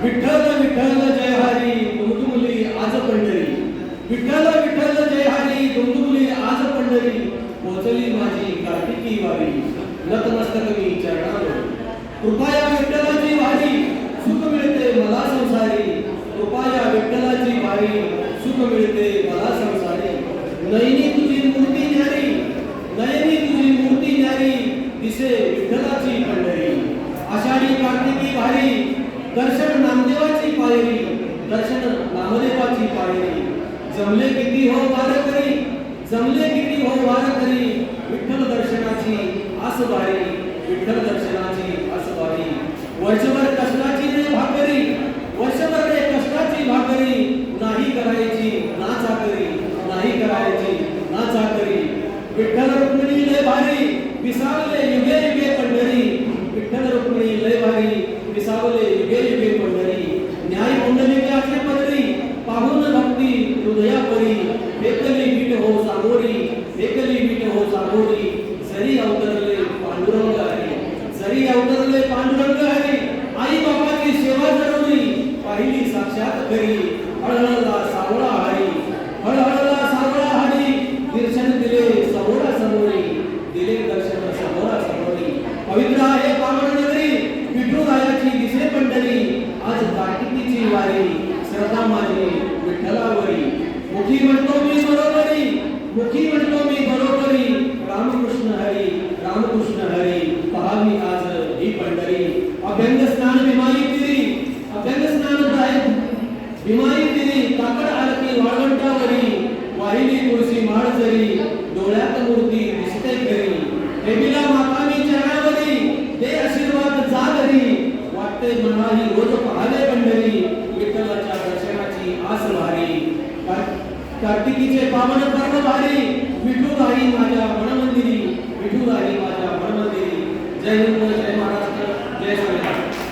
विठ्ठल विठ्ठल जय हरी दुमदुमली आज पंढरी. विठ्ठल विठ्ठल जय हरी दुमदुमली आज पंढरी. पोचली माझी कार्तिकी वारी नतमस्तक मी चरणावर. कृपा या विठ्ठलाची वारी सुख मिळते मला संसारी. कृपा या विठ्ठलाची वारी सुख मिळते मला संसारी. नयनी तुझी मूर्ती न्यारी नयनी तुझी मूर्ती न्यारी दिसे विठ्ठलाची पंढरी. आषाढी कार्तिकी वारी दर्शन नामदेवाची पायरी दर्शन नामदेवाची पायरी. जमले किती हो वारकरी जमले किती हो वारकरी. विठ्ठल दर्शनाची आस वारी विठ्ठल दर्शनाची आस वारी. वर्षभर कष्टाची रे भाकरी वर्षभर रे कष्टाची भाकरी. नाही करायची ना चाकरी नाही करायची ना चाकरी. विठ्ठल रुक्मिणी लय भारी विसावले युगे युगे पंढरी. विठ्ठल रुक्मिणी लय भारी विसावले युगे युगे पंढरी. न्याय पुंडलिकाचे पदरी पाहून भक्ती हृदया परी. एकली मीठ हो सामोरी एकली मीठ हो सामोरी. जरी अवतरले पांडुरंग हरी जरी अवतरले पांडुरंग हरी. आई बाबाची सेवा जरुरी पाहिली साक्षात खरी. हळहळला सावळा हरी हळहळला सावळा हरी. दर्शन दिले समोरा समोरी दिले दर्शन समोरा समोरी. पवित्र आहे पावन नगरी विठुरायाची दिसे पंढरी. आज कार्तिकीची वारी श्रद्धा माझी विठ्ठलावरी. मुखी म्हणतो मी बरोबरी मुखी म्हणतो मी बरोबरी. रामकृष्ण हरी पहावी आज ही पंढरी. अभ्यंग स्नान भीमाई तिरी अभ्यंग स्नान भीमाई तिरी. काकड आरती वाळवंटावरी वाहिली तुळशी माळ जरी. डोळ्यात मूर्ती दिसते घरी हेमिला माता मी चरणावरी. दे आशीर्वाद जा घरी वाटते मनाही रोज पाहावे पंढरी. विठ्ठलाच्या दर्शनाची आस भारी कार्तिकीचे पावन पर्व भारी. विठू राही माझ्या मनमंदिरी विठू राही माझ्या मनमंदिरी. जय हिंद जय महाराज.